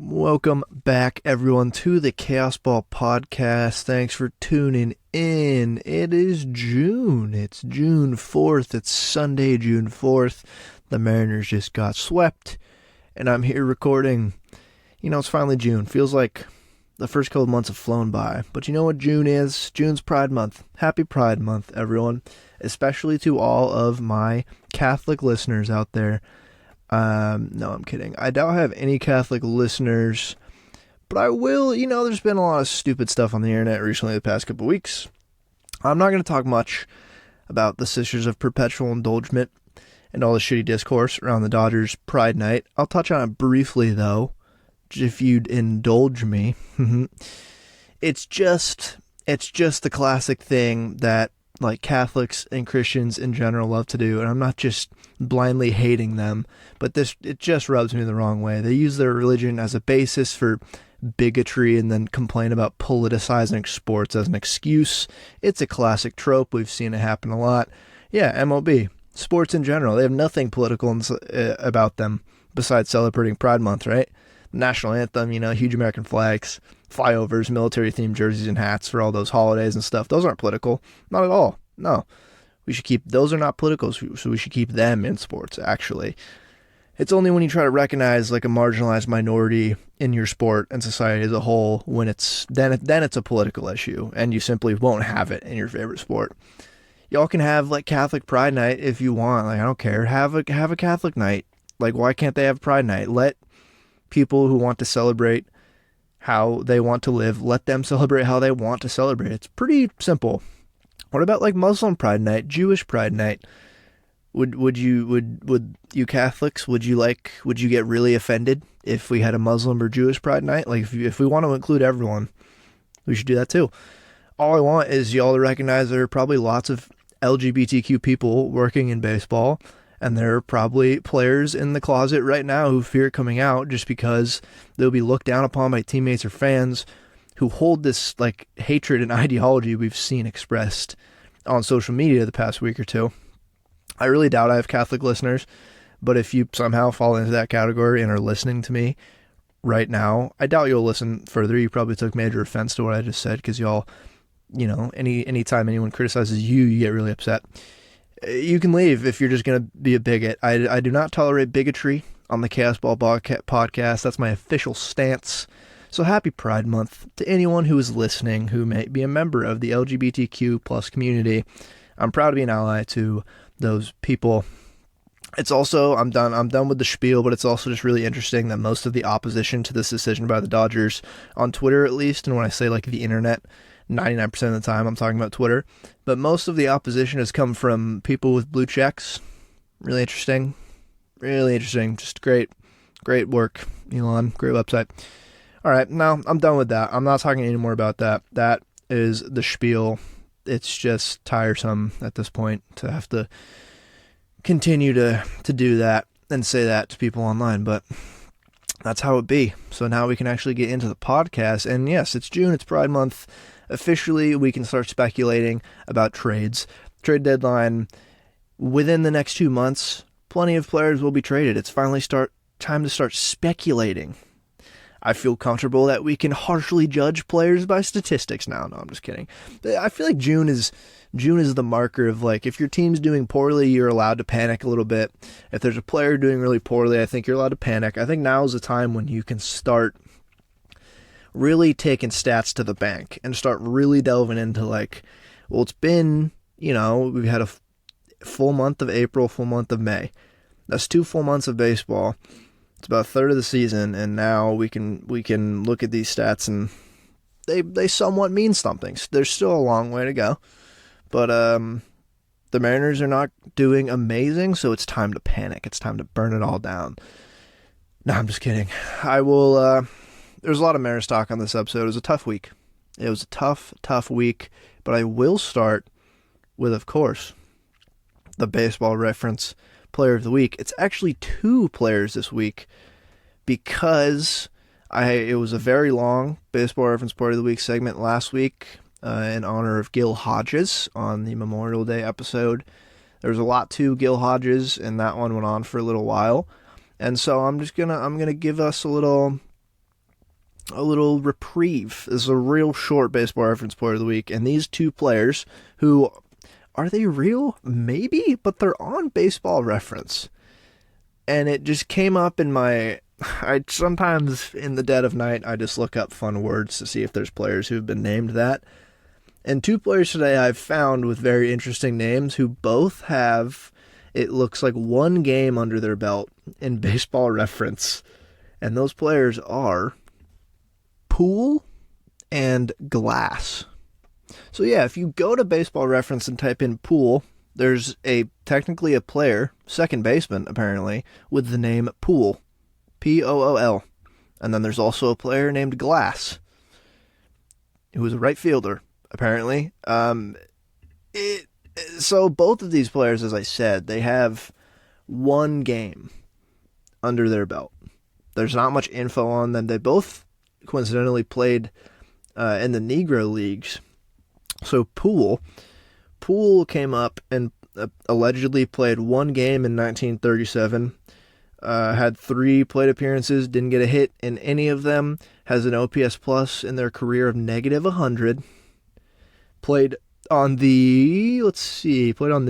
Welcome back, everyone, to the Chaos Ball Podcast. Thanks for tuning in. It is June. It's June 4th. It's Sunday, June 4th. The Mariners just got swept, and I'm here recording. You know, it's finally June. Feels like the first couple of months have flown by. But you know what June is? June's Pride Month. Happy Pride Month, everyone. Especially to all of my Catholic listeners out there. No, I'm kidding. I doubt I have any Catholic listeners, but I will. You know, there's been a lot of stupid stuff on the internet recently the past couple weeks. I'm not going to talk much about the Sisters of Perpetual Indulgence and all the shitty discourse around the Dodgers Pride Night. I'll touch on it briefly, though, if you'd indulge me. It's just the classic thing that like Catholics and Christians in general love to do, and I'm not just blindly hating them, but it just rubs me the wrong way. They use their religion as a basis for bigotry and then complain about politicizing sports as an excuse. It's a classic trope. We've seen it happen a lot. Yeah, MLB, sports in general, they have nothing political about them besides celebrating Pride Month, right? National anthem, you know, huge American flags, flyovers, military-themed jerseys and hats for all those holidays and stuff. Those aren't political. Not at all. No. Those are not political, so we should keep them in sports, actually. It's only when you try to recognize like a marginalized minority in your sport and society as a whole, when then it's a political issue, and you simply won't have it in your favorite sport. Y'all can have like Catholic Pride Night if you want. Like, I don't care. Have a Catholic night. Like, why can't they have Pride Night? Let people who want to celebrate how they want to live, let them celebrate how they want to celebrate. It's pretty simple. What about like Muslim Pride Night, Jewish Pride Night? Would you Catholics, would you get really offended if we had a Muslim or Jewish Pride Night? Like, if we want to include everyone, we should do that too. All I want is y'all to recognize there are probably lots of LGBTQ people working in baseball, and there are probably players in the closet right now who fear coming out just because they'll be looked down upon by teammates or fans who hold this like hatred and ideology we've seen expressed on social media the past week or two. I really doubt I have Catholic listeners, but if you somehow fall into that category and are listening to me right now, I doubt you'll listen further. You probably took major offense to what I just said, because y'all, you know, anytime anyone criticizes you, you get really upset. You can leave if you're just going to be a bigot. I do not tolerate bigotry on the Chaos Ball podcast. That's my official stance. So happy Pride Month to anyone who is listening who may be a member of the LGBTQ plus community. I'm proud to be an ally to those people. It's also, I'm done with the spiel, but it's also just really interesting that most of the opposition to this decision by the Dodgers, on Twitter at least, and when I say like the internet, 99% of the time I'm talking about Twitter, but most of the opposition has come from people with blue checks. Really interesting. Just great work, Elon. Great website. All right, now I'm done with that. I'm not talking anymore about that. That is the spiel. It's just tiresome at this point to have to continue to do that and say that to people online, but that's how it be. So now we can actually get into the podcast. And yes, it's June. It's Pride Month. Officially, we can start speculating about trades. Trade deadline within the next 2 months. Plenty of players will be traded. It's finally time to start speculating. I feel comfortable that we can harshly judge players by statistics now. No, I'm just kidding. I feel like June is the marker of, like, if your team's doing poorly, you're allowed to panic a little bit. If there's a player doing really poorly, I think you're allowed to panic. I think now is the time when you can start really taking stats to the bank and start really delving into, like, well, it's been, you know, we've had a full month of April, full month of May. That's 2 full months of baseball. It's about a third of the season, and now we can look at these stats, and they somewhat mean something. There's still a long way to go, but the Mariners are not doing amazing, so it's time to panic. It's time to burn it all down. No, I'm just kidding. I will. There's a lot of Mariners talk on this episode. It was a tough week. It was a tough week, but I will start with, of course, the baseball reference player of the week. It's actually 2 players this week, because it was a very long baseball reference player of the week segment last week in honor of Gil Hodges on the Memorial Day episode. There was a lot to Gil Hodges, and that one went on for a little while. And so I'm gonna give us a little a little reprieve. This is a real short baseball reference player of the week, and these two players, who are they real? Maybe, but they're on Baseball Reference, and it just came up in my. I sometimes in the dead of night I just look up fun words to see if there's players who've been named that. And two players today I've found with very interesting names who both have, it looks like, one game under their belt in Baseball Reference. And those players are Pool and Glass. So yeah, if you go to Baseball Reference and type in Pool, there's technically a player, second baseman apparently, with the name Pool. Pool. And then there's also a player named Glass, who is a right fielder, apparently. So both of these players, as I said, they have one game under their belt. There's not much info on them. They both coincidentally played in the Negro Leagues. So Poole came up and allegedly played one game in 1937, had 3 plate appearances, didn't get a hit in any of them, has an OPS plus in their career of -100, played on the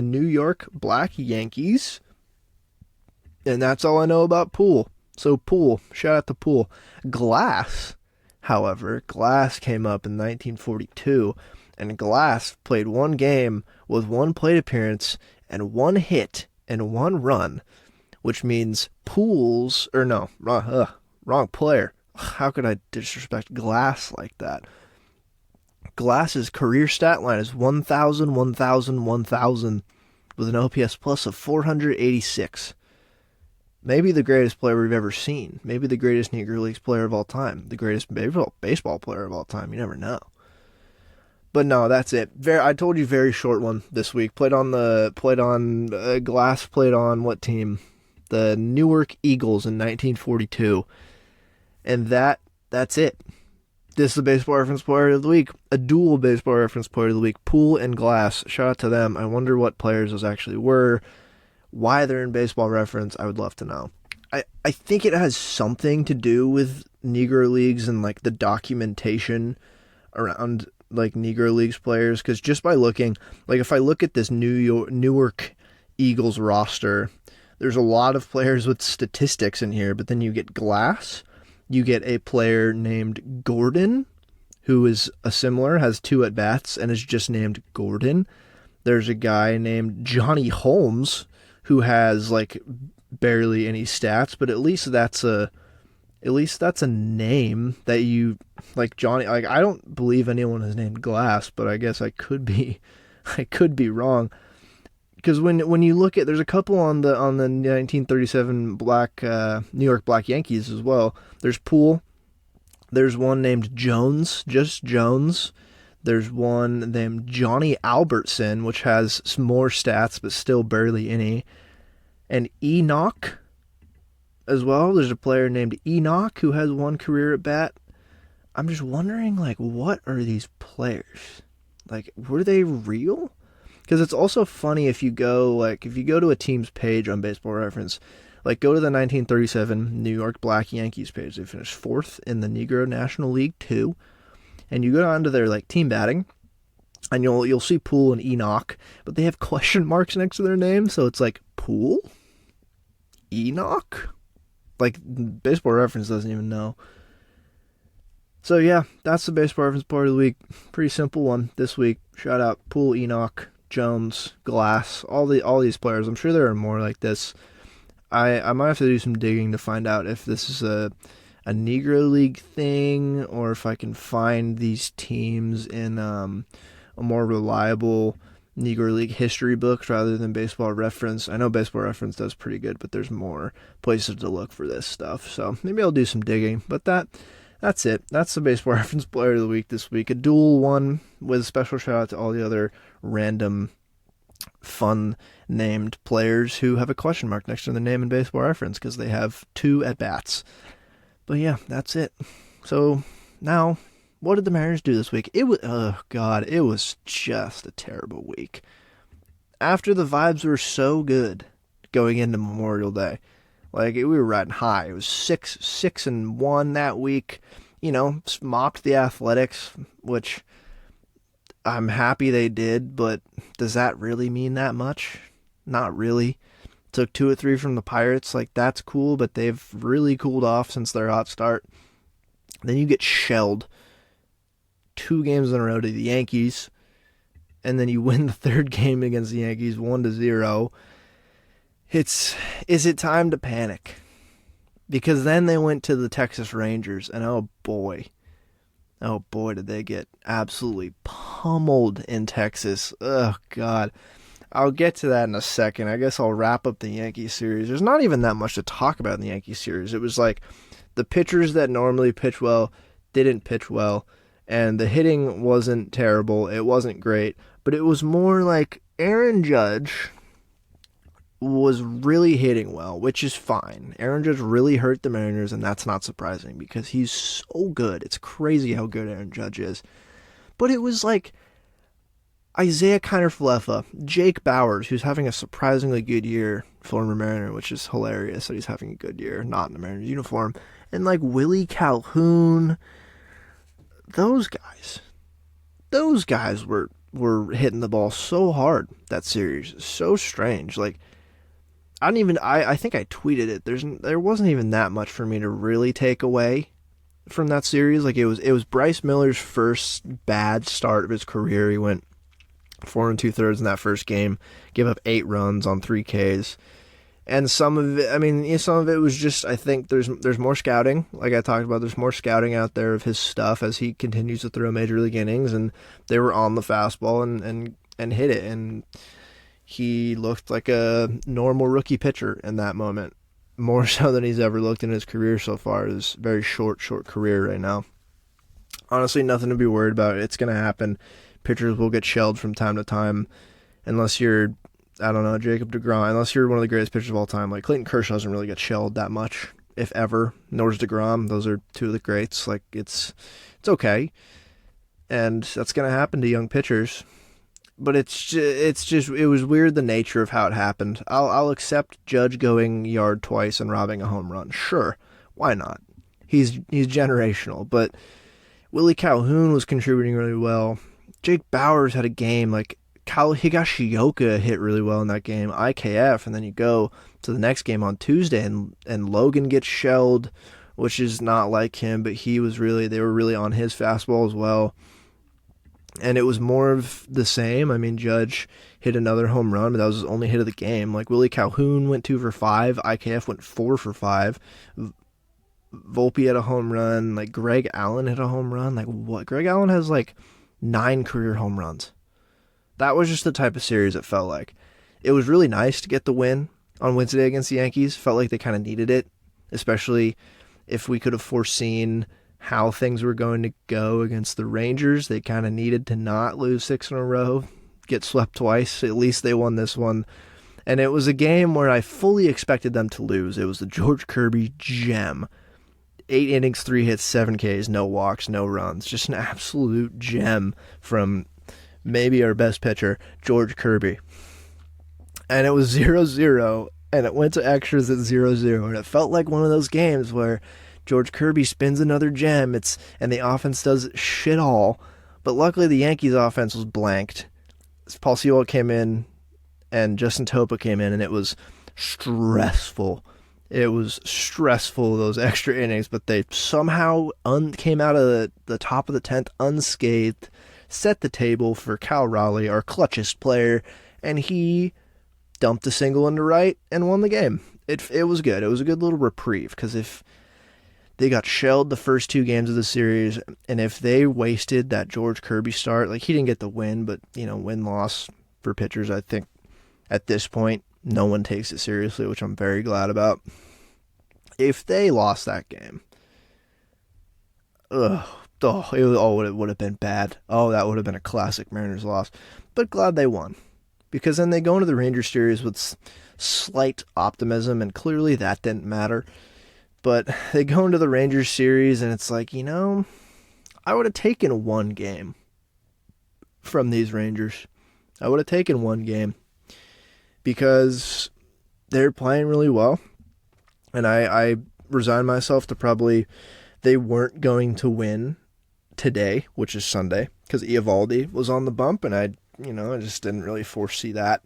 New York Black Yankees, and that's all I know about Poole. So Poole, shout out to Poole. Glass, however, came up in 1942, and Glass played one game with 1 plate appearance and 1 hit and 1 run, which means wrong player. How could I disrespect Glass like that? Glass's career stat line is 1,000, 1,000, 1,000 with an OPS plus of 486. Maybe the greatest player we've ever seen. Maybe the greatest Negro Leagues player of all time. The greatest baseball player of all time. You never know. But no, that's it. I told you, very short one this week. Glass played on what team? The Newark Eagles in 1942. And that's it. This is the Baseball Reference Player of the Week. A dual Baseball Reference Player of the Week. Poole and Glass. Shout out to them. I wonder what players those actually were. Why they're in Baseball Reference, I would love to know. I think it has something to do with Negro Leagues and like the documentation around like Negro Leagues players, because just by looking, like if I look at this Newark Eagles roster, there's a lot of players with statistics in here, but then you get Glass, you get a player named Gordon, who is has 2 at-bats and is just named Gordon. There's a guy named Johnny Holmes, who has like barely any stats, but at least that's a name that you like. Johnny, like, I don't believe anyone is named Glass, but I guess I could be wrong, because when you look at, there's a couple on the 1937 New York Black Yankees as well. There's Poole. There's one named Jones, just Jones. There's one named Johnny Albertson, which has some more stats, but still barely any. And Enoch as well. There's a player named Enoch who has 1 career at bat. I'm just wondering, like, what are these players? Like, were they real? Because it's also funny if you go to a team's page on Baseball Reference, like go to the 1937 New York Black Yankees page. They finished 4th in the Negro National League 2. And you go down to their like team batting, and you'll see Poole and Enoch, but they have question marks next to their name, so it's like Poole, Enoch, like Baseball Reference doesn't even know. So yeah, that's the Baseball Reference part of the week. Pretty simple one this week. Shout out Poole, Enoch, Jones, Glass, all these players. I'm sure there are more like this. I might have to do some digging to find out if this is a Negro League thing, or if I can find these teams in a more reliable Negro League history books rather than Baseball Reference. I know Baseball Reference does pretty good, but there's more places to look for this stuff. So maybe I'll do some digging. But that's it. That's the Baseball Reference Player of the Week this week. A dual one with a special shout out to all the other random fun named players who have a question mark next to their name in Baseball Reference because they have 2 at-bats. But yeah, that's it. So now, what did the Mariners do this week? It was just a terrible week. After the vibes were so good going into Memorial Day, like we were riding high. It was 6-1 that week. mopped the Athletics, which I'm happy they did, but does that really mean that much? Not really. Took 2 or 3 from the Pirates, like that's cool, but they've really cooled off since their hot start. Then you get shelled 2 games in a row to the Yankees, and then you win the 3rd game against the Yankees 1-0. Is it time to panic? Because then they went to the Texas Rangers, and oh boy, did they get absolutely pummeled in Texas. Oh, God. I'll get to that in a second. I guess I'll wrap up the Yankee series. There's not even that much to talk about in the Yankee series. It was like the pitchers that normally pitch well didn't pitch well, and the hitting wasn't terrible. It wasn't great, but it was more like Aaron Judge was really hitting well, which is fine. Aaron Judge really hurt the Mariners, and that's not surprising because he's so good. It's crazy how good Aaron Judge is. But it was like Isaiah Kiner-Falefa, Jake Bauers, who's having a surprisingly good year, former Mariner, which is hilarious that he's having a good year, not in the Mariners uniform, and like Willie Calhoun. Those guys were hitting the ball so hard that series. So strange. Like, I think I tweeted it. There wasn't even that much for me to really take away from that series. Like, it was Bryce Miller's first bad start of his career. He went 4 2/3 in that first game, gave up 8 runs on 3 Ks. And some of it was just, I think there's more scouting. Like I talked about, there's more scouting out there of his stuff as he continues to throw major league innings, and they were on the fastball and hit it, and he looked like a normal rookie pitcher in that moment, more so than he's ever looked in his career so far. His very short career right now. Honestly, nothing to be worried about. It's going to happen. Pitchers will get shelled from time to time, unless you're, I don't know, Jacob deGrom, unless you're one of the greatest pitchers of all time. Like, Clayton Kershaw doesn't really get shelled that much, if ever. Nor does deGrom. Those are 2 of the greats. Like, it's okay. And that's going to happen to young pitchers. But it was weird, the nature of how it happened. I'll accept Judge going yard twice and robbing a home run. Sure. Why not? He's generational. But Willie Calhoun was contributing really well. Jake Bauers had a game, like, Higashioka hit really well in that game, IKF, and then you go to the next game on Tuesday, and Logan gets shelled, which is not like him, but they were really on his fastball as well. And it was more of the same. I mean, Judge hit another home run, but that was his only hit of the game. Like, Willie Calhoun went 2 for 5, IKF went 4 for 5. Volpe had a home run, like, Greg Allen hit a home run. Like, what? Greg Allen has, like, 9 career home runs. That was just the type of series it felt like. It was really nice to get the win on Wednesday against the Yankees. Felt like they kind of needed it, especially if we could have foreseen how things were going to go against the Rangers. They kind of needed to not lose 6 in a row, get swept twice. At least they won this one. And it was a game where I fully expected them to lose. It was the George Kirby gem. 8 innings, 3 hits, 7 Ks, no walks, no runs. Just an absolute gem from maybe our best pitcher, George Kirby. And it was 0-0, and it went to extras at 0-0, and it felt like one of those games where George Kirby spins another gem, and the offense does shit all, but luckily the Yankees' offense was blanked. Paul Sewell came in, and Justin Topa came in, and it was stressful. It was stressful, those extra innings, but they somehow came out of the top of the 10th unscathed, set the table for Cal Raleigh, our clutchest player, and he dumped a single into right and won the game. It was good. It was a good little reprieve, because if they got shelled the first 2 games of the series, and if they wasted that George Kirby start, like, he didn't get the win, but, win-loss for pitchers, I think at this point, no one takes it seriously, which I'm very glad about. If they lost that game, it would have been bad. Oh, that would have been a classic Mariners loss. But glad they won, because then they go into the Rangers series with slight optimism, and clearly that didn't matter. But they go into the Rangers series, and it's like, I would have taken 1 game from these Rangers. I would have taken 1 game, because they're playing really well. And I resigned myself to probably they weren't going to win today, which is Sunday, because Eovaldi was on the bump, and I just didn't really foresee that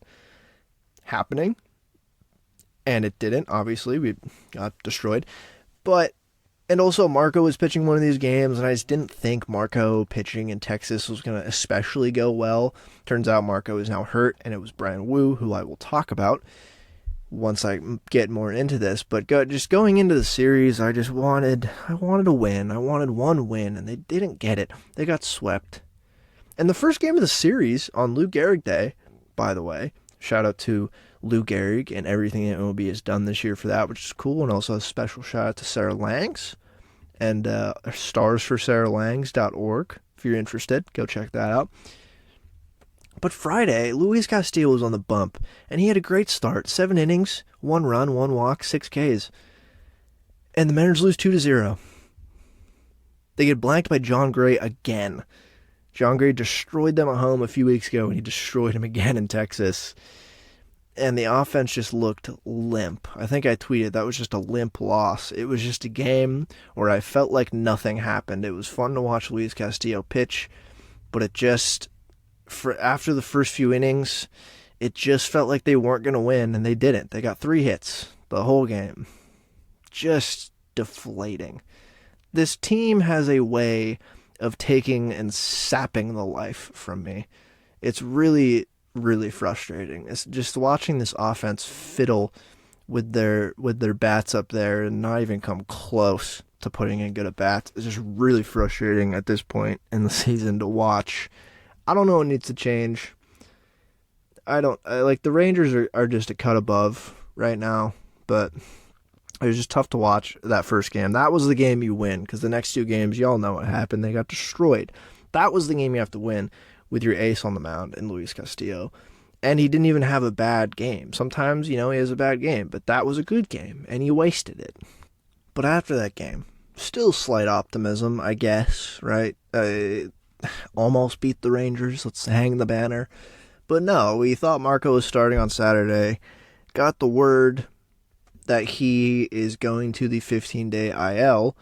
happening. And it didn't, obviously. We got destroyed. And also Marco was pitching one of these games, and I just didn't think Marco pitching in Texas was going to especially go well. Turns out Marco is now hurt, and it was Bryan Woo, who I will talk about once I get more into this. But just going into the series, I wanted a win. I wanted one win, and they didn't get it. They got swept. And the first game of the series on Lou Gehrig Day, by the way, shout out to Lou Gehrig and everything that MLB has done this year for that, which is cool. And also a special shout out to Sarah Langs and starsforsarahlangs.org. If you're interested, go check that out. But Friday, Luis Castillo was on the bump, and he had a great start. 7 innings, 1 run, 1 walk, 6 Ks. And the Mariners lose 2-0. They get blanked by John Gray again. John Gray destroyed them at home a few weeks ago, and he destroyed him again in Texas. And the offense just looked limp. I think I tweeted that was just a limp loss. It was just a game where I felt like nothing happened. It was fun to watch Luis Castillo pitch, but it just, after the first few innings, it just felt like they weren't going to win, and they didn't. They got 3 hits the whole game. Just deflating. This team has a way of taking and sapping the life from me. It's really frustrating. It's just watching this offense fiddle with their bats up there and not even come close to putting in good at bats. It's just really frustrating at this point in the season to watch. I don't know what needs to change. The Rangers are just a cut above right now, but it was just tough to watch that first game. That was the game you win, because the next 2 games, y'all know what happened. They got destroyed. That was the game you have to win with your ace on the mound in Luis Castillo. And he didn't even have a bad game. Sometimes, he has a bad game, but that was a good game, and he wasted it. But after that game, still slight optimism, I guess, right? Almost beat the Rangers. Let's hang the banner. But no, we thought Marco was starting on Saturday. Got the word that he is going to the 15-day IL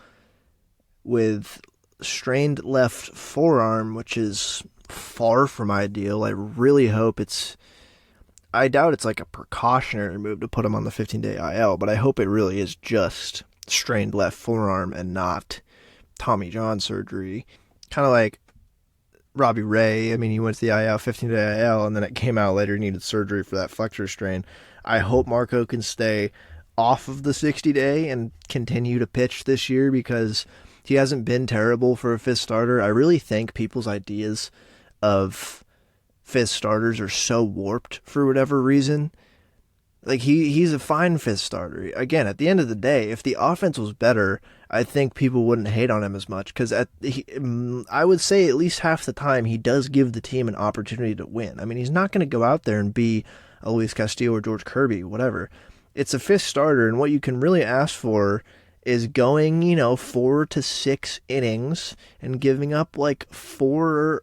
with strained left forearm, which is far from ideal. I really hope I doubt it's like a precautionary move to put him on the 15-day IL, but I hope it really is just strained left forearm and not Tommy John surgery. Kind of like Robbie Ray. I mean, he went to the IL, 15-day IL, and then it came out later he needed surgery for that flexor strain. I hope Marco can stay off of the 60-day and continue to pitch this year, because he hasn't been terrible for a 5th starter. I really think people's ideas of 5th starters are so warped for whatever reason. Like, he's a fine 5th starter. Again, at the end of the day, if the offense was better, I think people wouldn't hate on him as much, because I would say at least half the time he does give the team an opportunity to win. I mean, he's not going to go out there and be a Luis Castillo or George Kirby, whatever. It's a 5th starter, and what you can really ask for is going, 4 to 6 innings and giving up like 4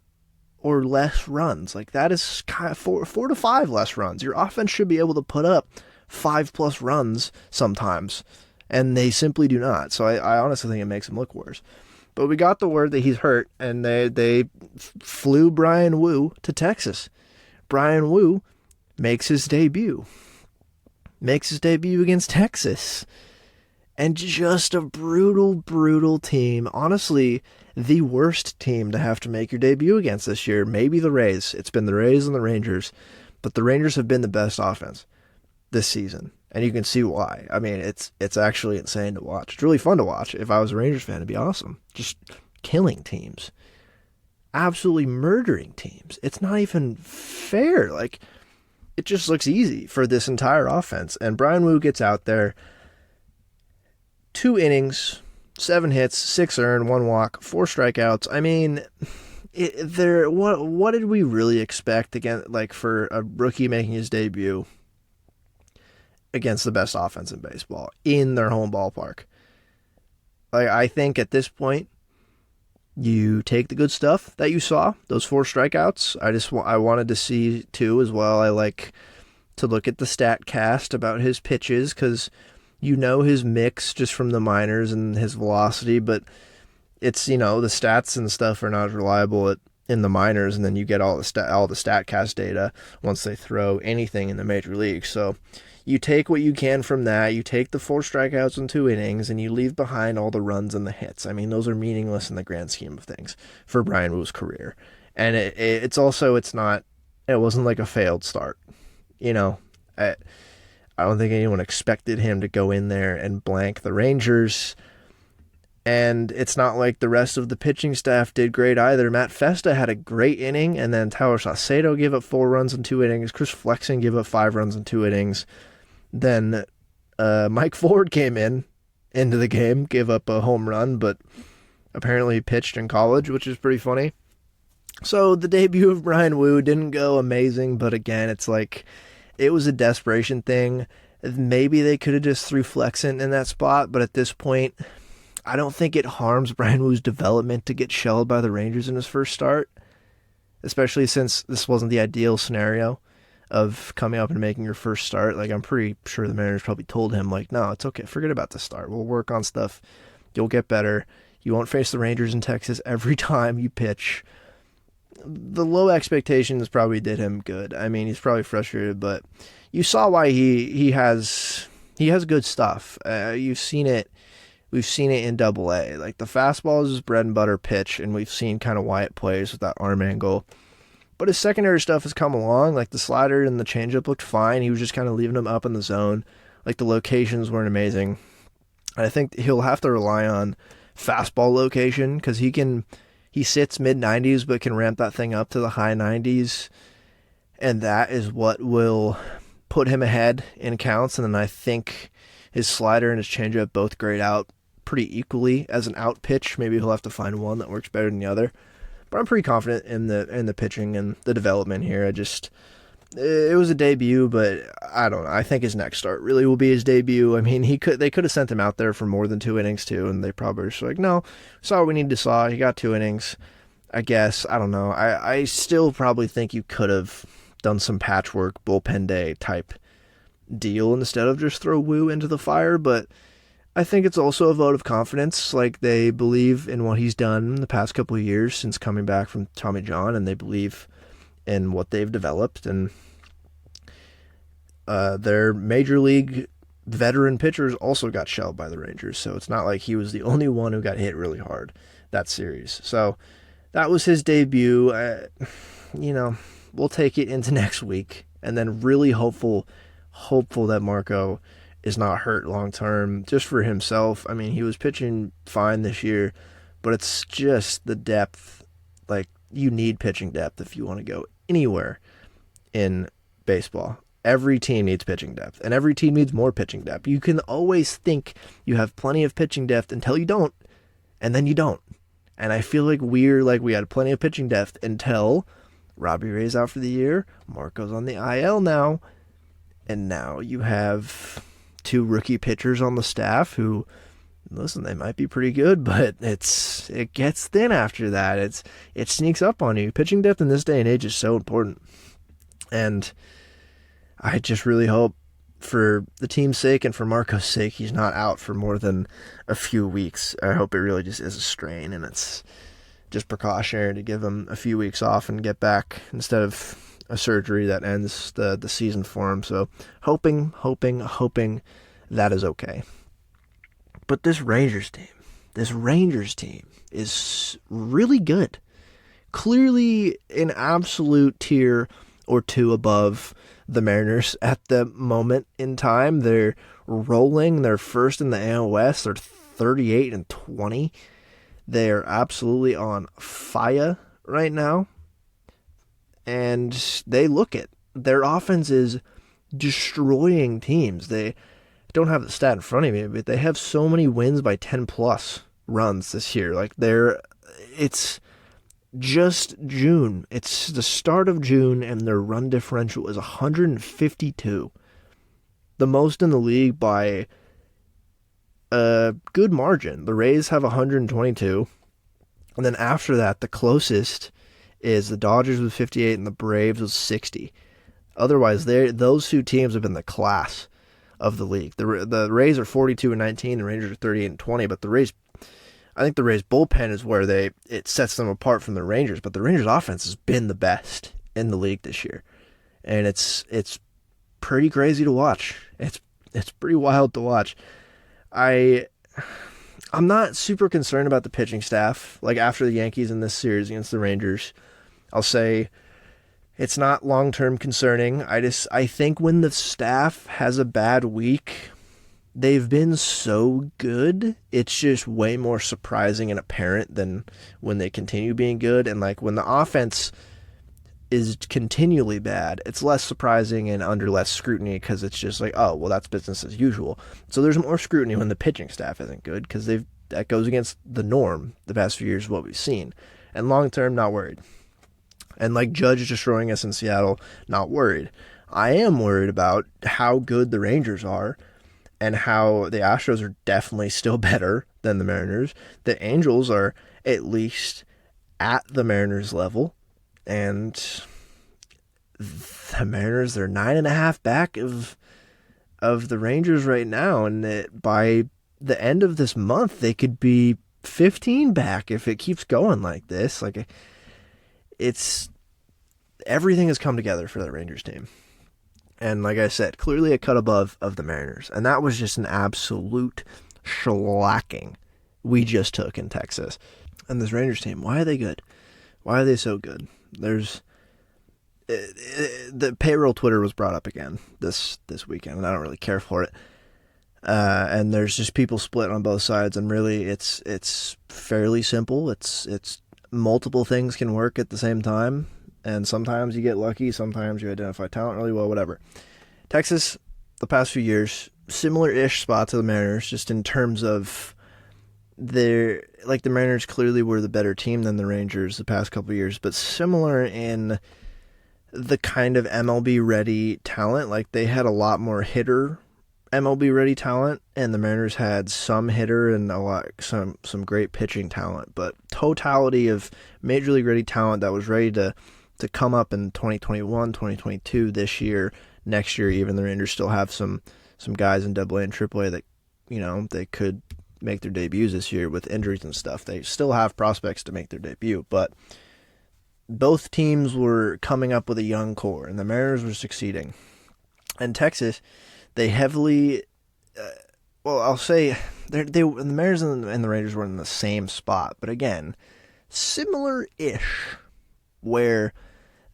or less runs. Like, that is kind of 4 to 5 less runs. Your offense should be able to put up 5+ runs sometimes, and they simply do not. So I honestly think it makes him look worse. But we got the word that he's hurt, and they flew Bryan Woo to Texas. Bryan Woo makes his debut against Texas. And just a brutal team. Honestly, the worst team to have to make your debut against this year. Maybe the Rays. It's been the Rays and the Rangers. But the Rangers have been the best offense this season. And you can see why. I mean, it's actually insane to watch. It's really fun to watch. If I was a Rangers fan, it'd be awesome. Just killing teams. Absolutely murdering teams. It's not even fair. Like, it just looks easy for this entire offense. And Bryan Woo gets out there. 2 innings, 7 hits, 6 earned, 1 walk, 4 strikeouts. I mean, what did we really expect again? Like, for a rookie making his debut against the best offense in baseball in their home ballpark? Like, I think at this point, you take the good stuff that you saw, those 4 strikeouts. I wanted to see 2 as well. I like to look at the stat cast about his pitches, because You know his mix just from the minors and his velocity, but it's, the stats and stuff are not as reliable in the minors, and then you get all the StatCast data once they throw anything in the major leagues. So you take what you can from that. You take the 4 strikeouts in 2 innings, and you leave behind all the runs and the hits. I mean, those are meaningless in the grand scheme of things for Bryan Woo's career. And it wasn't like a failed start. I don't think anyone expected him to go in there and blank the Rangers. And it's not like the rest of the pitching staff did great either. Matt Festa had a great inning, and then Tyler Saucedo gave up 4 runs in 2 innings. Chris Flexen gave up 5 runs in 2 innings. Then Mike Ford came into the game, gave up a home run, but apparently pitched in college, which is pretty funny. So the debut of Bryan Woo didn't go amazing, but again, it's like it was a desperation thing. Maybe they could have just threw Flexen in that spot, but at this point, I don't think it harms Bryan Woo's development to get shelled by the Rangers in his first start, especially since this wasn't the ideal scenario of coming up and making your first start. Like, I'm pretty sure the Mariners probably told him, like, no, it's okay, forget about the start. We'll work on stuff. You'll get better. You won't face the Rangers in Texas every time you pitch. The low expectations probably did him good. I mean, he's probably frustrated, but you saw why he has good stuff. You've seen it. We've seen it in Double-A. Like, the fastball is his bread and butter pitch, and we've seen kind of why it plays with that arm angle. But his secondary stuff has come along. Like, the slider and the changeup looked fine. He was just kind of leaving them up in the zone. Like, the locations weren't amazing. And I think he'll have to rely on fastball location, because he sits mid-90s but can ramp that thing up to the high 90s. And that is what will put him ahead in counts. And then I think his slider and his changeup both grade out pretty equally as an out pitch. Maybe he'll have to find one that works better than the other. But I'm pretty confident in the pitching and the development here. It was a debut, but I don't know. I think his next start really will be his debut. I mean, they could have sent him out there for more than 2 innings too, and they probably were just like, no, saw what we need to saw. He got 2 innings. I guess, I don't know. I still probably think you could have done some patchwork bullpen day type deal instead of just throw Woo into the fire, but I think it's also a vote of confidence. Like, they believe in what he's done the past couple of years since coming back from Tommy John, and they believe in what they've developed, and their major league veteran pitchers also got shelled by the Rangers, so it's not like he was the only one who got hit really hard that series. So that was his debut. We'll take it into next week, and then really hopeful that Marco is not hurt long term, just for himself. I mean, he was pitching fine this year, but it's just the depth. Like, you need pitching depth if you want to go anywhere in baseball. Every team needs pitching depth, and every team needs more pitching depth. You can always think you have plenty of pitching depth until you don't, and then you don't. And I feel like we had plenty of pitching depth until Robbie Ray's out for the year, Marco's on the IL now, and now you have 2 rookie pitchers on the staff who, listen, they might be pretty good, but it gets thin after that. It sneaks up on you. Pitching depth in this day and age is so important. And I just really hope, for the team's sake and for Marco's sake, he's not out for more than a few weeks. I hope it really just is a strain, and it's just precautionary to give him a few weeks off and get back instead of a surgery that ends the season for him. So hoping that is okay. But this Rangers team is really good. Clearly an absolute tier or 2 above the Mariners at the moment in time. They're rolling. They're first in the AL West. They're 38-20. They are absolutely on fire right now. And they look it. Their offense is destroying teams. They don't have the stat in front of me, but they have so many wins by 10+ runs this year. Like, it's just June. It's the start of June, and their run differential is 152. The most in the league by a good margin. The Rays have 122. And then after that, the closest is the Dodgers with 58 and the Braves with 60. Otherwise, those 2 teams have been the class of the league. The Rays are 42-19, the Rangers are 38-20, but I think the Rays bullpen is where it sets them apart from the Rangers, but the Rangers offense has been the best in the league this year. And it's pretty crazy to watch. It's pretty wild to watch. I'm not super concerned about the pitching staff. Like after the Yankees in this series against the Rangers, I'll say it's not long-term concerning. I think when the staff has a bad week, they've been so good, it's just way more surprising and apparent than when they continue being good. And like when the offense is continually bad, it's less surprising and under less scrutiny because it's just like, oh, well, that's business as usual. So there's more scrutiny when the pitching staff isn't good because that goes against the norm the past few years of what we've seen. And long term, not worried. And like Judge destroying us in Seattle, not worried. I am worried about how good the Rangers are and how the Astros are definitely still better than the Mariners. The Angels are at least at the Mariners level. And the Mariners, they're 9.5 back of the Rangers right now. And by the end of this month, they could be 15 back if it keeps going like this. Like everything has come together for the Rangers team. And like I said, clearly a cut above of the Mariners. And that was just an absolute shellacking we just took in Texas. And this Rangers team, why are they good? Why are they so good? The payroll Twitter was brought up again this weekend, and I don't really care for it. And there's just people split on both sides, and really it's fairly simple. It's multiple things can work at the same time, and sometimes you get lucky, sometimes you identify talent really well, whatever. Texas, the past few years, similar-ish spot to the Mariners, just in terms of the Mariners clearly were the better team than the Rangers the past couple of years, but similar in the kind of MLB-ready talent. Like, they had a lot more hitter MLB-ready talent, and the Mariners had some hitter and some great pitching talent. But totality of Major League-ready talent that was ready to come up in 2021, 2022, this year, next year even. The Rangers still have some guys in AA and AAA that, they could make their debuts this year with injuries and stuff. They still have prospects to make their debut, but both teams were coming up with a young core, and the Mariners were succeeding. And Texas, they heavily, I'll say, the Mariners and the Rangers were in the same spot, but again, similar-ish, where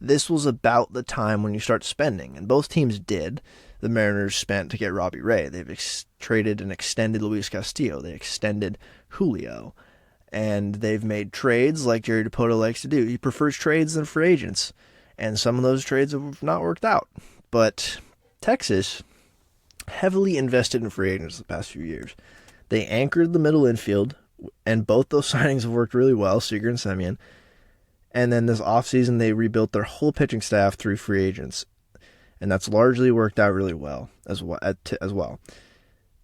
this was about the time when you start spending, and both teams did. The Mariners spent to get Robbie Ray. They've traded and extended Luis Castillo. They extended Julio. And they've made trades like Jerry DiPoto likes to do. He prefers trades than free agents. And some of those trades have not worked out. But Texas heavily invested in free agents the past few years. They anchored the middle infield, and both those signings have worked really well, Seager and Semien. And then this offseason, they rebuilt their whole pitching staff through free agents. And that's largely worked out really well as well.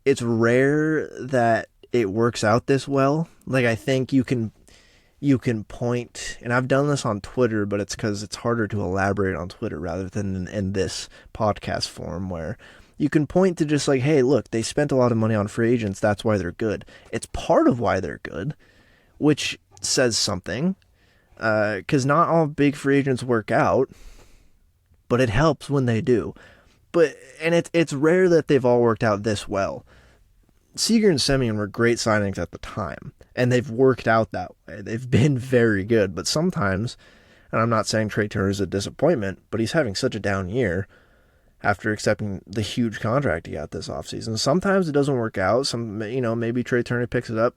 It's rare that it works out this well. Like, I think you can point, and I've done this on Twitter, but it's because it's harder to elaborate on Twitter rather than in this podcast form, where you can point to just like, hey, look, they spent a lot of money on free agents. That's why they're good. It's part of why they're good, which says something, because not all big free agents work out. But it helps when they do. And it's rare that they've all worked out this well. Seager and Semien were great signings at the time, and they've worked out that way. They've been very good, but sometimes, and I'm not saying Trey Turner is a disappointment, but he's having such a down year after accepting the huge contract he got this offseason. Sometimes it doesn't work out. Maybe Trey Turner picks it up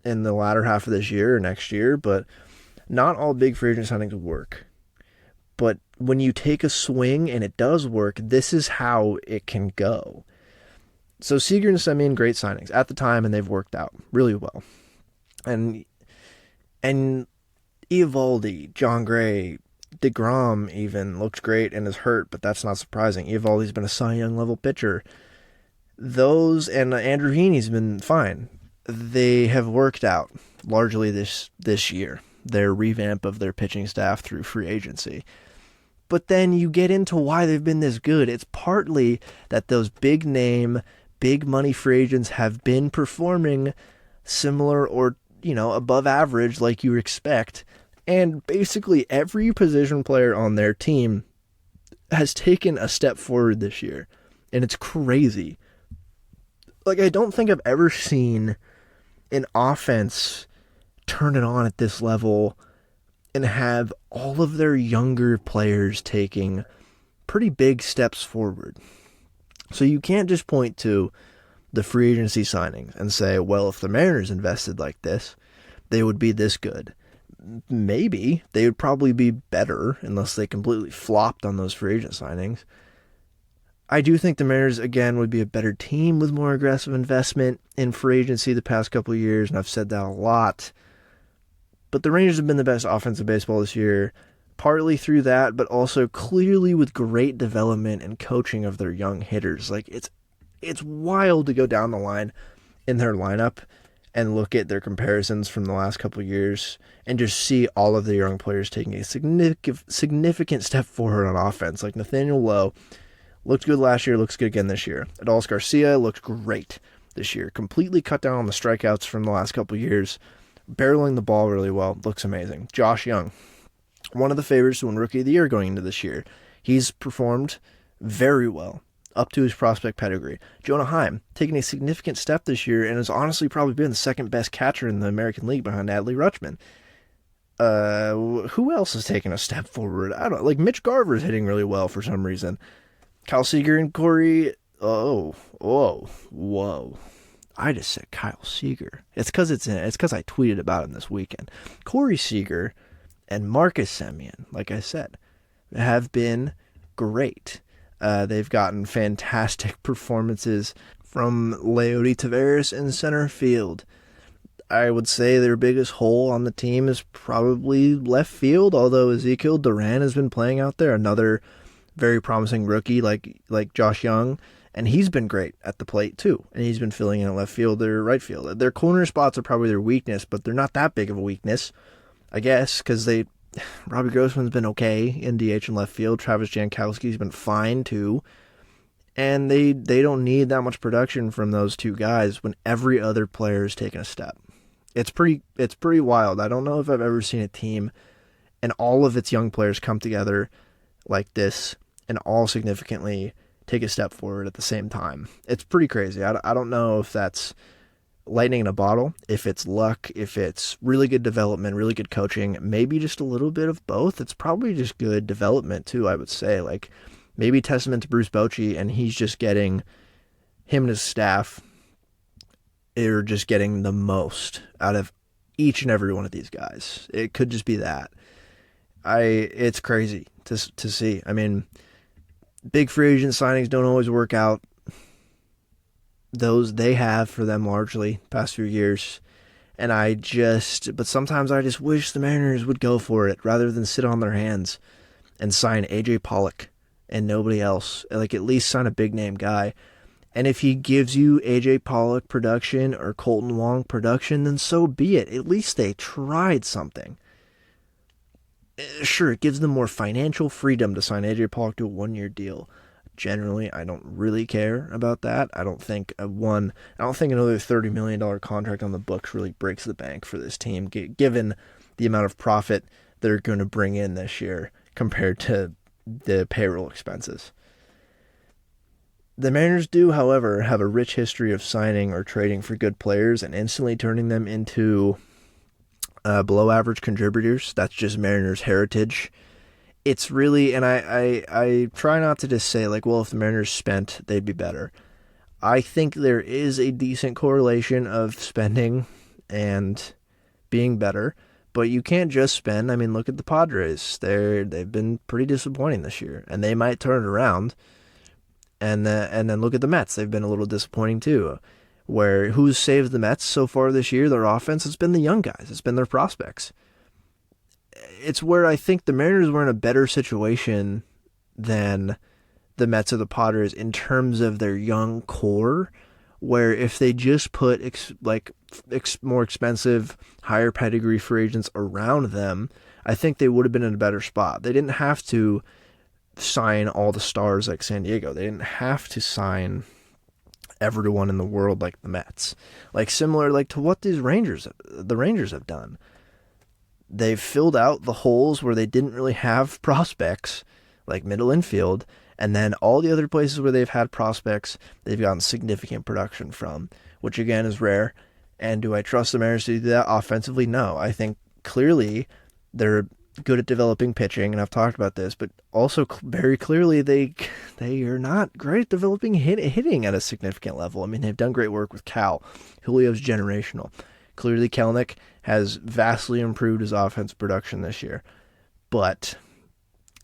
in the latter half of this year or next year, but not all big free agent signings work. But when you take a swing and it does work, this is how it can go. So Seager and Semien, great signings at the time, and they've worked out really well. And Eovaldi, John Gray, DeGrom even looks great and is hurt, but that's not surprising. Eovaldi's been a Cy Young level pitcher. Those and Andrew Heaney's been fine. They have worked out largely this year. Their revamp of their pitching staff through free agency. But then you get into why they've been this good. It's partly that those big name, big money free agents have been performing similar or, above average like you expect. And basically every position player on their team has taken a step forward this year. And it's crazy. Like, I don't think I've ever seen an offense turn it on at this level and have all of their younger players taking pretty big steps forward. So you can't just point to the free agency signings and say, well, if the Mariners invested like this, they would be this good. Maybe. They would probably be better unless they completely flopped on those free agent signings. I do think the Mariners, again, would be a better team with more aggressive investment in free agency the past couple of years, and I've said that a lot. But the Rangers have been the best offense in baseball this year, partly through that, but also clearly with great development and coaching of their young hitters. Like, it's wild to go down the line in their lineup and look at their comparisons from the last couple of years and just see all of the young players taking a significant step forward on offense. Like Nathaniel Lowe looked good last year, looks good again this year. Adolis Garcia looked great this year. Completely cut down on the strikeouts from the last couple of years. Barreling the ball really well. Looks amazing. Josh Young, one of the favorites to win Rookie of the Year going into this year. He's performed very well, up to his prospect pedigree. Jonah Heim, taking a significant step this year and has honestly probably been the second best catcher in the American League behind Adley Rutschman. Who else has taken a step forward? I don't know. Like, Mitch Garver's hitting really well for some reason. Kyle Seager and Corey... Whoa. I just said Kyle Seager. It's because I tweeted about him this weekend. Corey Seager and Marcus Semien, like I said, have been great. They've gotten fantastic performances from Leody Taveras in center field. I would say their biggest hole on the team is probably left field, although Ezekiel Duran has been playing out there, another very promising rookie like Josh Young, and he's been great at the plate too, and he's been filling in at left field or right field. Their corner spots are probably their weakness, but they're not that big of a weakness, I guess, because Robbie Grossman's been okay in DH and left field. Travis Jankowski's been fine too, and they don't need that much production from those two guys when every other player is taking a step. It's pretty wild. I don't know if I've ever seen a team and all of its young players come together like this and all significantly take a step forward at the same time. It's pretty crazy. I don't know if that's lightning in a bottle, if it's luck, if it's really good development, really good coaching, maybe just a little bit of both. It's probably just good development too, I would say. Like, maybe testament to Bruce Bochy, and he's just getting, him and his staff are just getting the most out of each and every one of these guys. It could just be that. It's crazy to see. I mean, big free agent signings don't always work out. Those they have for them largely past few years. And but sometimes I just wish the Mariners would go for it rather than sit on their hands and sign AJ Pollock and nobody else. Like, at least sign a big name guy. And if he gives you AJ Pollock production or Colton Wong production, then so be it. At least they tried something. Sure, it gives them more financial freedom to sign AJ Pollock to a 1-year deal. Generally, I don't really care about that. I don't think another $30 million contract on the books really breaks the bank for this team, given the amount of profit they're going to bring in this year compared to the payroll expenses. The Mariners do, however, have a rich history of signing or trading for good players and instantly turning them into below-average contributors. That's just Mariners' heritage. It's really, and I try not to just say, like, well, if the Mariners spent, they'd be better. I think there is a decent correlation of spending and being better, but you can't just spend. I mean, look at the Padres. They've been pretty disappointing this year, and they might turn it around. And then look at the Mets. They've been a little disappointing too. Who's saved the Mets so far this year? Their offense. It's been the young guys. It's been their prospects. It's where I think the Mariners were in a better situation than the Mets or the Padres in terms of their young core. Where if they just put more expensive, higher pedigree free agents around them, I think they would have been in a better spot. They didn't have to sign all the stars like San Diego. They didn't have to sign everyone in the world like the Mets. Like similar like to what the Rangers have done. They've filled out the holes where they didn't really have prospects, like middle infield, and then all the other places where they've had prospects, they've gotten significant production from, which again is rare. And do I trust the Mariners to do that offensively? No. I think clearly they're good at developing pitching, and I've talked about this, but also very clearly they are not great at developing hitting at a significant level. I mean, they've done great work with Cal. Julio's generational. Clearly, Kelenic has vastly improved his offensive production this year. But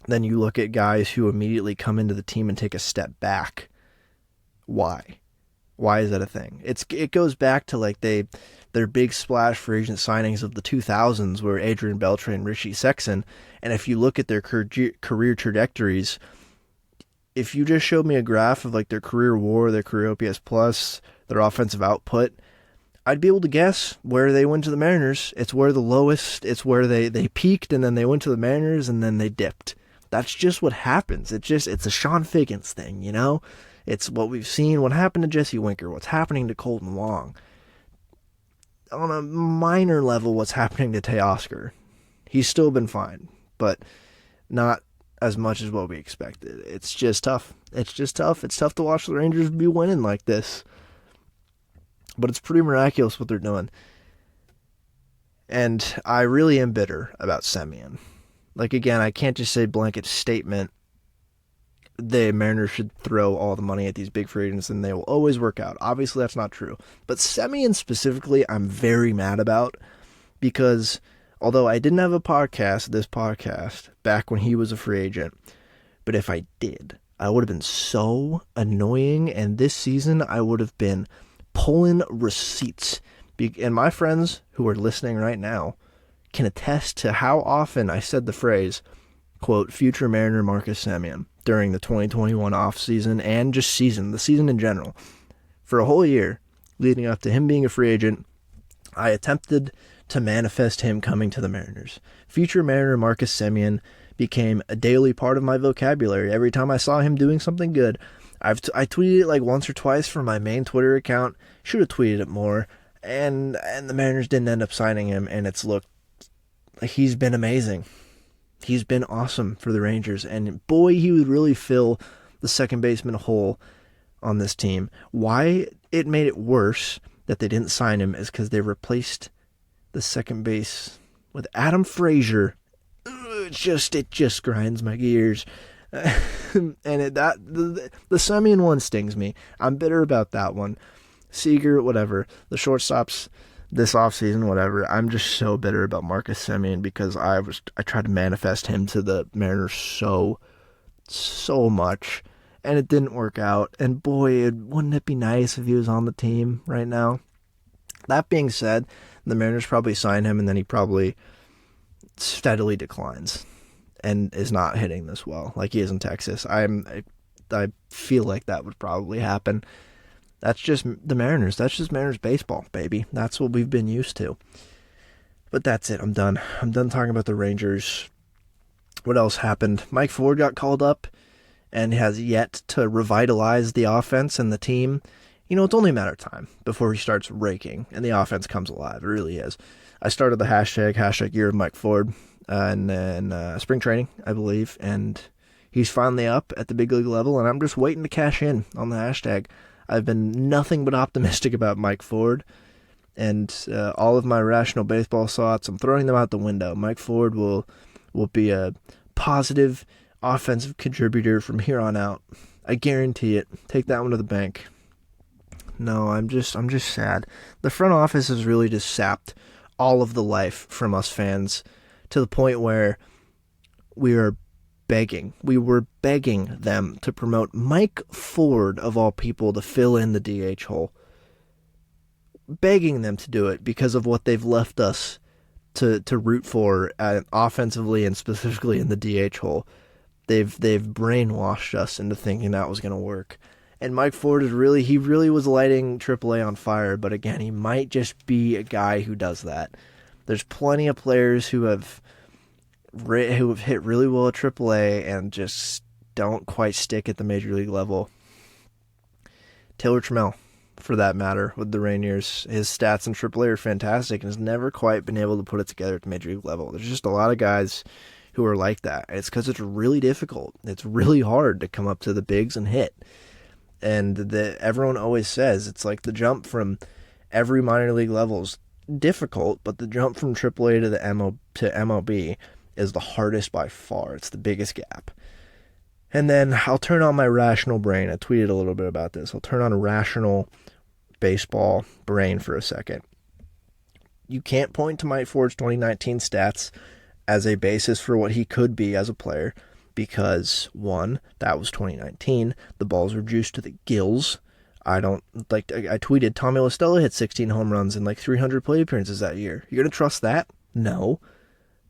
then you look at guys who immediately come into the team and take a step back. Why? Why is that a thing? It goes back to like their big splash free agent signings of the 2000s where Adrian Beltre and Richie Sexson, and if you look at their career trajectories, if you just showed me a graph of like their career WAR, their career OPS plus, their offensive output, I'd be able to guess where they went to the Mariners. It's where the lowest, it's where they peaked and then they went to the Mariners and then they dipped. That's just what happens. It's a Sean Figgins thing, you know? It's what we've seen, what happened to Jesse Winker, what's happening to Colton Wong. On a minor level, what's happening to Teoscar. He's still been fine, but not as much as what we expected. It's just tough. It's tough to watch the Rangers be winning like this. But it's pretty miraculous what they're doing. And I really am bitter about Semien. Like, again, I can't just say blanket statement, the Mariners should throw all the money at these big free agents and they will always work out. Obviously, that's not true. But Semien specifically, I'm very mad about because although I didn't have this podcast, back when he was a free agent, but if I did, I would have been so annoying, and this season I would have been pulling receipts. And my friends who are listening right now can attest to how often I said the phrase, quote, future Mariner Marcus Semien during the 2021 offseason and just the season in general. For a whole year leading up to him being a free agent, I attempted to manifest him coming to the Mariners. Future Mariner Marcus Semien became a daily part of my vocabulary. Every time I saw him doing something good, I tweeted it like once or twice from my main Twitter account. Should have tweeted it more. And the Mariners didn't end up signing him, and it's looked like he's been amazing. He's been awesome for the Rangers, and boy, he would really fill the second baseman hole on this team. Why it made it worse that they didn't sign him is because they replaced the second base with Adam Frazier. It just grinds my gears. And the Semien one stings me. I'm bitter about that one. Seager, whatever. The shortstops this offseason, whatever. I'm just so bitter about Marcus Semien because I tried to manifest him to the Mariners so much, and it didn't work out. And boy, wouldn't it be nice if he was on the team right now? That being said, the Mariners probably sign him, and then he probably steadily declines and is not hitting this well like he is in Texas. I feel like that would probably happen. That's just the Mariners. That's just Mariners baseball, baby. That's what we've been used to. But that's it. I'm done. I'm done talking about the Rangers. What else happened? Mike Ford got called up and has yet to revitalize the offense and the team. You know, it's only a matter of time before he starts raking and the offense comes alive. It really is. I started the hashtag year of Mike Ford in spring training, I believe, and he's finally up at the big league level, and I'm just waiting to cash in on the hashtag. I've been nothing but optimistic about Mike Ford, and all of my rational baseball thoughts, I'm throwing them out the window. Mike Ford will be a positive offensive contributor from here on out. I guarantee it. Take that one to the bank. No, I'm just sad. The front office has really just sapped all of the life from us fans to the point where we were begging them to promote Mike Ford, of all people, to fill in the DH hole. Begging them to do it because of what they've left us to root for offensively and specifically in the DH hole. They've brainwashed us into thinking that was going to work. And Mike Ford he really was lighting AAA on fire, but again, he might just be a guy who does that. There's plenty of players who have hit really well at AAA and just don't quite stick at the major league level. Taylor Trammell, for that matter, with the Rainiers, his stats in AAA are fantastic and has never quite been able to put it together at the major league level. There's just a lot of guys who are like that. It's because it's really difficult. It's really hard to come up to the bigs and hit. And everyone always says it's like the jump from every minor league level is difficult, but the jump from AAA to the MLB is the hardest by far. It's the biggest gap. And then I'll turn on my rational brain. I tweeted a little bit about this. I'll turn on a rational baseball brain for a second. You can't point to Mike Ford's 2019 stats as a basis for what he could be as a player because, one, that was 2019. The balls were juiced to the gills. I tweeted Tommy La Stella hit 16 home runs and 300 plate appearances that year. You're going to trust that? No.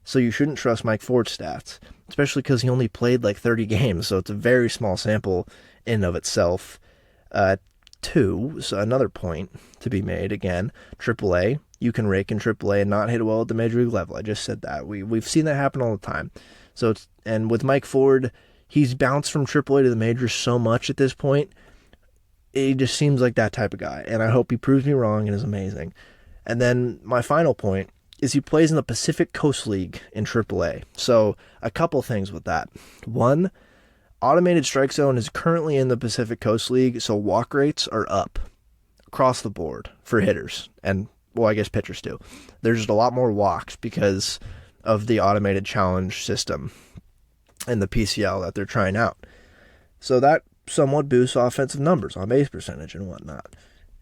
So you shouldn't trust Mike Ford's stats, especially because he only played 30 games, so it's a very small sample in and of itself. Two, so another point to be made, again, AAA, you can rake in AAA and not hit well at the major league level. I just said that. We've seen that happen all the time. And with Mike Ford, he's bounced from AAA to the majors so much at this point, he just seems like that type of guy, and I hope he proves me wrong and is amazing. And then my final point is he plays in the Pacific Coast League in AAA. So a couple things with that. One, automated strike zone is currently in the Pacific Coast League, so walk rates are up across the board for hitters, and, well, I guess pitchers too. There's just a lot more walks because of the automated challenge system and the PCL that they're trying out. So that somewhat boosts offensive numbers on base percentage and whatnot.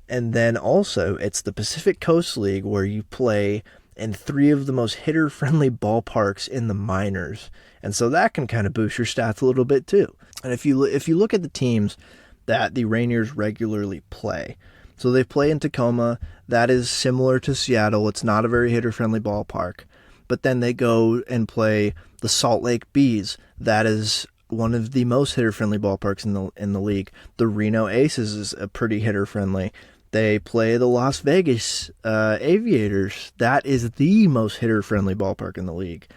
And then also, it's the Pacific Coast League where you play in 3 of the most hitter-friendly ballparks in the minors. And so that can kind of boost your stats a little bit too. And if you look at the teams that the Rainiers regularly play, so they play in Tacoma, that is similar to Seattle. It's not a very hitter-friendly ballpark. But then they go and play the Salt Lake Bees. That is one of the most hitter-friendly ballparks in the league. The Reno Aces is a pretty hitter-friendly. They play the Las Vegas Aviators. That is the most hitter-friendly ballpark in the league.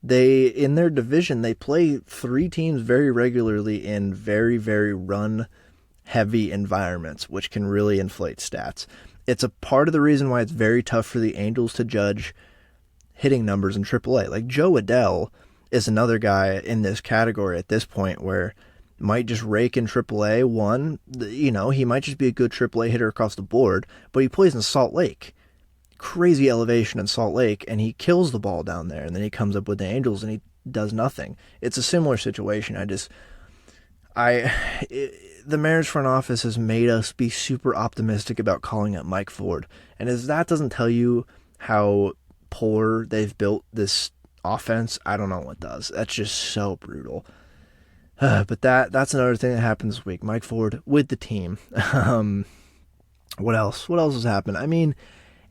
In their division, they play 3 teams very regularly in very, very run-heavy environments, which can really inflate stats. It's a part of the reason why it's very tough for the Angels to judge hitting numbers in AAA. Like Joe Adell is another guy in this category at this point where might just rake in AAA. One, he might just be a good AAA hitter across the board, but he plays in Salt Lake. Crazy elevation in Salt Lake, and he kills the ball down there, and then he comes up with the Angels, and he does nothing. It's a similar situation. The Mariners front office has made us be super optimistic about calling up Mike Ford, and as that doesn't tell you how poor they've built this offense, I don't know what does. That's just so brutal. But that's another thing that happened this week. Mike Ford with the team. What else? What else has happened? I mean,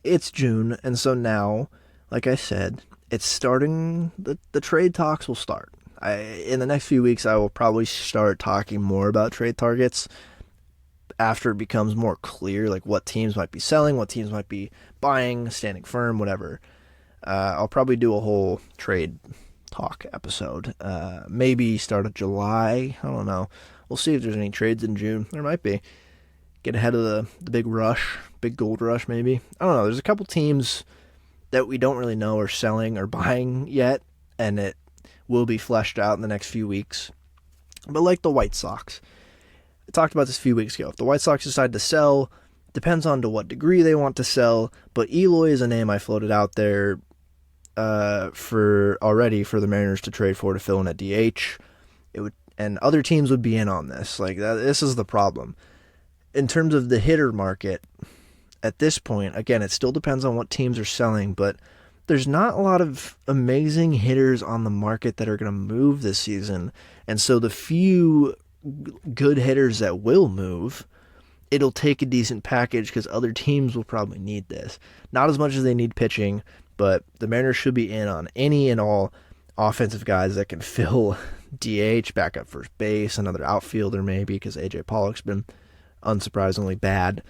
it's June, and so now, like I said, it's starting. The trade talks will start. In the next few weeks, I will probably start talking more about trade targets after it becomes more clear, like what teams might be selling, what teams might be buying, standing firm, whatever. I'll probably do a whole trade talk episode. Maybe start of July. I don't know. We'll see if there's any trades in June. There might be. Get ahead of the big rush, big gold rush maybe. I don't know. There's a couple teams that we don't really know are selling or buying yet, and it will be fleshed out in the next few weeks. But like the White Sox, I talked about this a few weeks ago. If the White Sox decide to sell, depends on to what degree they want to sell, but Eloy is a name I floated out there for the Mariners to trade for to fill in at DH. And other teams would be in on this. This is the problem. In terms of the hitter market, at this point, again, it still depends on what teams are selling, but there's not a lot of amazing hitters on the market that are going to move this season. And so the few good hitters that will move, it'll take a decent package because other teams will probably need this. Not as much as they need pitching, but the Mariners should be in on any and all offensive guys that can fill DH, back up first base, another outfielder maybe because A.J. Pollock's been unsurprisingly bad.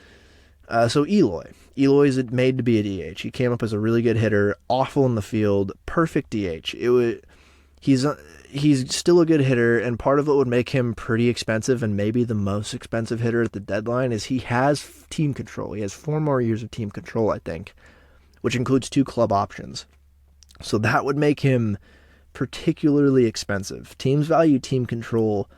So Eloy is made to be a DH. He came up as a really good hitter, awful in the field, perfect DH. he's still a good hitter, and part of what would make him pretty expensive and maybe the most expensive hitter at the deadline is he has team control. He has 4 more years of team control, I think, which includes 2 club options. So that would make him particularly expensive. Teams value team control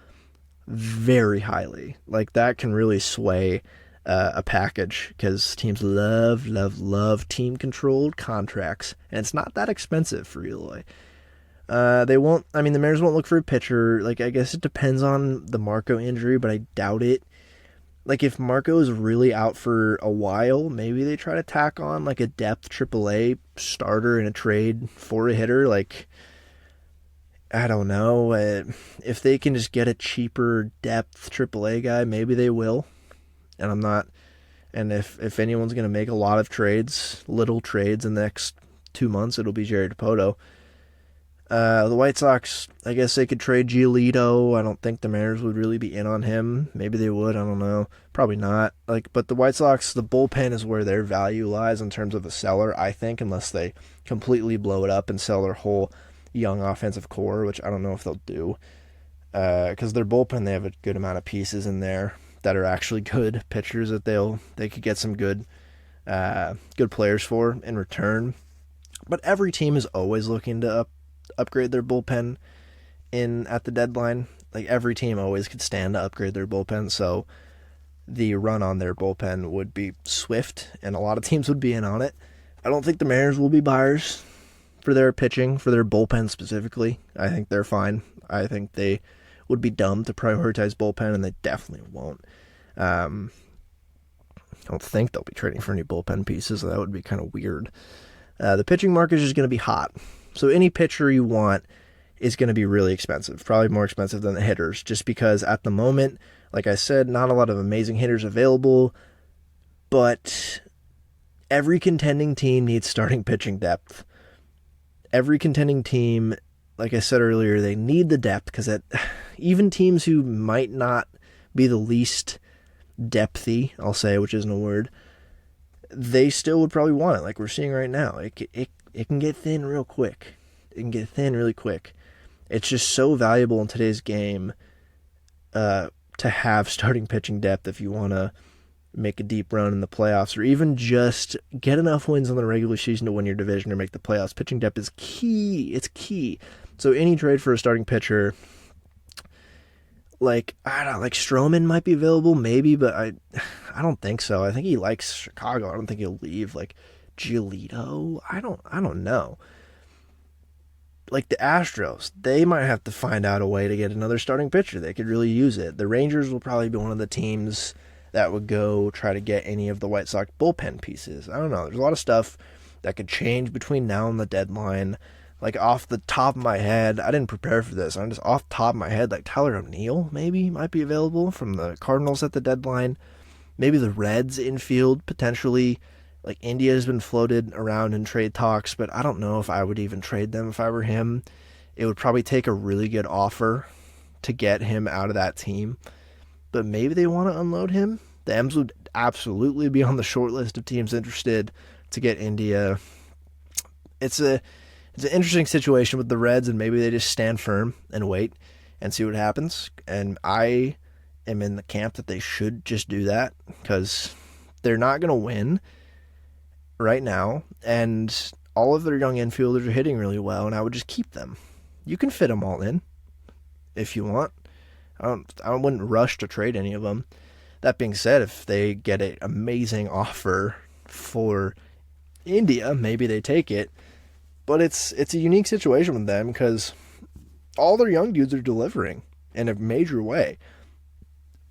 very highly. Like, that can really sway a package because teams love team-controlled contracts, and it's not that expensive for Eloy. The Mariners won't look for a pitcher. Like, I guess it depends on the Marco injury, but I doubt it. Like, if Marco is really out for a while, maybe they try to tack on, like, a depth AAA starter in a trade for a hitter. Like, I don't know. If they can just get a cheaper depth AAA guy, maybe they will. And I'm not... And if anyone's going to make a lot of trades, little trades in the next 2 months, it'll be Jerry Dipoto. The White Sox, I guess they could trade Giolito. I don't think the Mariners would really be in on him. Maybe they would. I don't know. Probably not. But the White Sox, the bullpen is where their value lies in terms of a seller, I think, unless they completely blow it up and sell their whole young offensive core, which I don't know if they'll do. Because their bullpen, they have a good amount of pieces in there that are actually good pitchers that they could get some good players for in return. But every team is always looking to upgrade their bullpen at the deadline. Like, every team always could stand to upgrade their bullpen, so the run on their bullpen would be swift, and a lot of teams would be in on it. I don't think the Mariners will be buyers for their pitching, for their bullpen specifically. I think they're fine. I think they would be dumb to prioritize bullpen, and they definitely won't. I don't think they'll be trading for any bullpen pieces, so that would be kind of weird. The pitching market is just going to be hot. So any pitcher you want is going to be really expensive, probably more expensive than the hitters, just because at the moment, like I said, not a lot of amazing hitters available, but every contending team needs starting pitching depth. Every contending team, like I said earlier, they need the depth because even teams who might not be the least depthy, I'll say, which isn't a word, they still would probably want it, like we're seeing right now. It can get thin real quick. It can get thin really quick. It's just so valuable in today's game to have starting pitching depth if you want to make a deep run in the playoffs, or even just get enough wins in the regular season to win your division or make the playoffs. Pitching depth is key. It's key. So any trade for a starting pitcher, like, I don't know, like Stroman might be available, maybe, but I don't think so. I think he likes Chicago. I don't think he'll leave. Like, Giolito, I don't know. Like the Astros, they might have to find out a way to get another starting pitcher. They could really use it. The Rangers will probably be one of the teams that would go try to get any of the White Sox bullpen pieces. I don't know. There's a lot of stuff that could change between now and the deadline. Like, off the top of my head, I didn't prepare for this. I'm just off the top of my head, like Tyler O'Neill maybe might be available from the Cardinals at the deadline. Maybe the Reds infield potentially. Like, India has been floated around in trade talks, but I don't know if I would even trade them if I were him. It would probably take a really good offer to get him out of that team. But maybe they want to unload him. The M's would absolutely be on the short list of teams interested to get India. It's an interesting situation with the Reds, and maybe they just stand firm and wait and see what happens. And I am in the camp that they should just do that, because they're not going to win right now, and all of their young infielders are hitting really well, and I would just keep them. You can fit them all in if you want. I wouldn't rush to trade any of them. That being said, if they get an amazing offer for India, maybe they take it. But it's a unique situation with them because all their young dudes are delivering in a major way.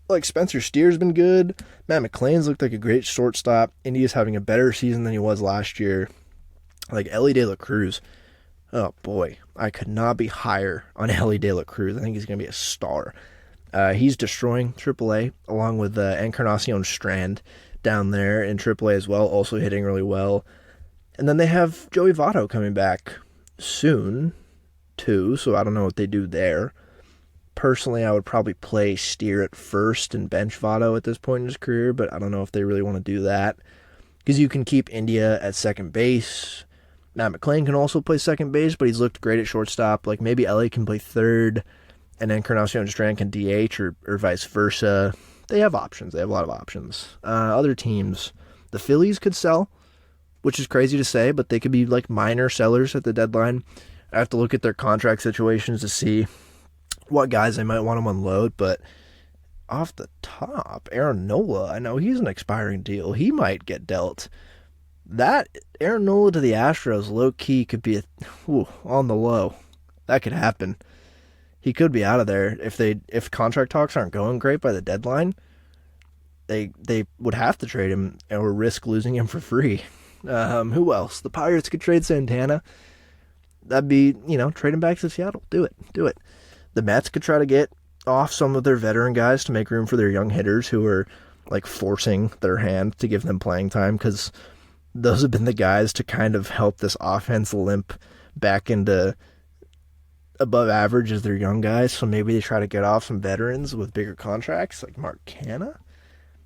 Like, Spencer Steer's been good. Matt McClain's looked like a great shortstop. India's having a better season than he was last year. Like, Ellie De La Cruz. Oh, boy. I could not be higher on Ellie De La Cruz. I think he's going to be a star. He's destroying AAA, along with Encarnacion Strand down there in AAA as well, also hitting really well. And then they have Joey Votto coming back soon, too, so I don't know what they do there. Personally, I would probably play Steer at first and bench Votto at this point in his career, but I don't know if they really want to do that. Because you can keep India at second base. Matt McClain can also play second base, but he's looked great at shortstop. Like maybe Ellie can play third, and then Encarnacion Strand can DH or vice versa. They have options. They have a lot of options. Other teams, the Phillies could sell, which is crazy to say, but they could be like minor sellers at the deadline. I have to look at their contract situations to see what guys they might want to unload, but off the top, Aaron Nola, I know he's an expiring deal. He might get dealt. That Aaron Nola to the Astros, low-key, could be on the low. That could happen. He could be out of there. If contract talks aren't going great by the deadline, they would have to trade him or risk losing him for free. Who else? The Pirates could trade Santana. That'd be, trade him back to Seattle. Do it. The Mets could try to get off some of their veteran guys to make room for their young hitters who are like forcing their hand to give them playing time, because those have been the guys to kind of help this offense limp back into above average as their young guys. So maybe they try to get off some veterans with bigger contracts like Mark Canha.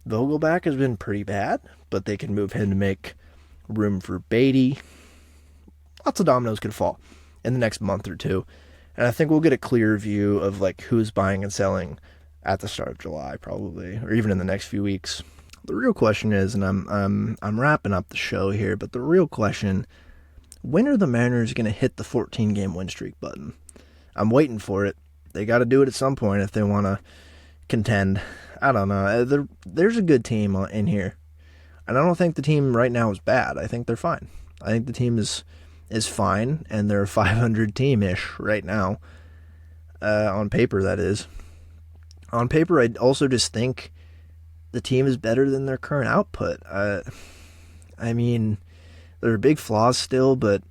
Vogelback has been pretty bad, but they can move him to make room for Beatty. Lots of dominoes could fall in the next month or two. And I think we'll get a clear view of like who's buying and selling at the start of July, probably, or even in the next few weeks. The real question is, and I'm wrapping up the show here, but the real question, when are the Mariners going to hit the 14-game win streak button? I'm waiting for it. They got to do it at some point if they want to contend. I don't know. There's a good team in here. And I don't think the team right now is bad. I think they're fine. I think the team is fine, and they're a 500 team-ish right now. On paper, that is. On paper, I also just think the team is better than their current output. I mean, there are big flaws still, but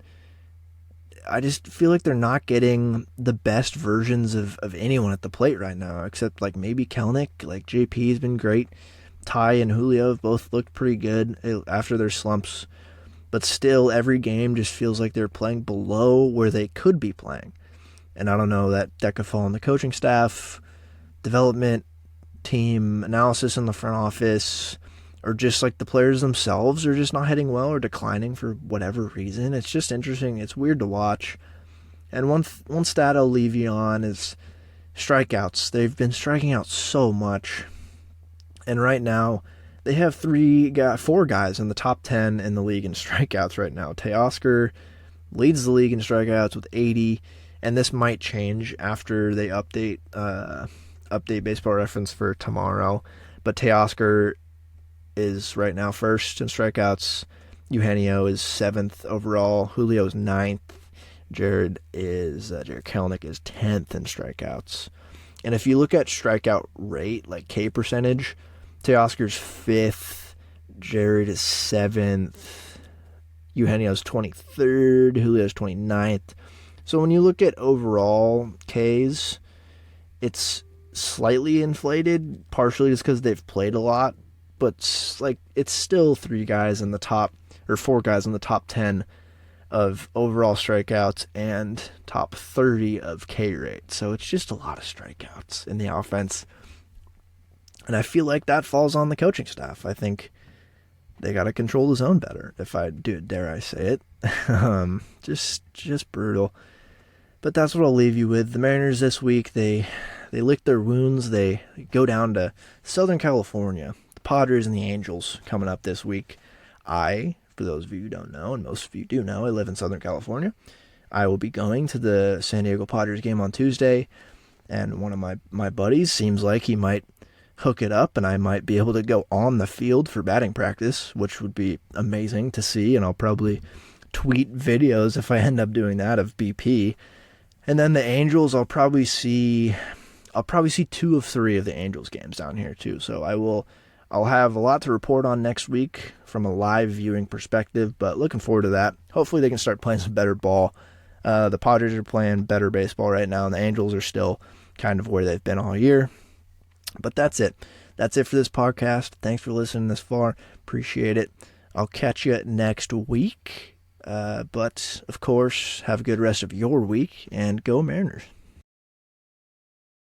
I just feel like they're not getting the best versions of anyone at the plate right now, except like maybe Kelnick. Like JP has been great. Ty and Julio have both looked pretty good after their slumps. But still, every game just feels like they're playing below where they could be playing. And I don't know, that could fall on the coaching staff, development, team, analysis in the front office, or just like the players themselves are just not hitting well or declining for whatever reason. It's just interesting. It's weird to watch. And one stat I'll leave you on is strikeouts. They've been striking out so much. And right now, they have 4 guys in the top 10 in the league in strikeouts right now. Teoscar leads the league in strikeouts with 80, and this might change after they update Baseball Reference for tomorrow. But Teoscar is right now first in strikeouts. Eugenio is 7th overall. Julio is 9th. Jared Kelnick is 10th in strikeouts. And if you look at strikeout rate, like K percentage, Teoscar's 5th, Jared is 7th, Eugenio's 23rd, Julio's 29th. So when you look at overall Ks, it's slightly inflated, partially just because they've played a lot, but it's still 4 guys in the top 10 of overall strikeouts and top 30 of K rate. So it's just a lot of strikeouts in the offense. And I feel like that falls on the coaching staff. I think they got to control the zone better, dare I say it. Just brutal. But that's what I'll leave you with. The Mariners this week, they lick their wounds. They go down to Southern California. The Padres and the Angels coming up this week. For those of you who don't know, and most of you do know, I live in Southern California. I will be going to the San Diego Padres game on Tuesday. And one of my buddies seems like he might hook it up, and I might be able to go on the field for batting practice, which would be amazing to see, and I'll probably tweet videos if I end up doing that of BP. And then the Angels, I'll probably see 2 of 3 of the Angels games down here too. So I'll have a lot to report on next week from a live viewing perspective, but looking forward to that. Hopefully they can start playing some better ball. The Padres are playing better baseball right now, and the Angels are still kind of where they've been all year. But that's it. That's it for this podcast. Thanks for listening this far. Appreciate it. I'll catch you next week. But, of course, have a good rest of your week, and go Mariners.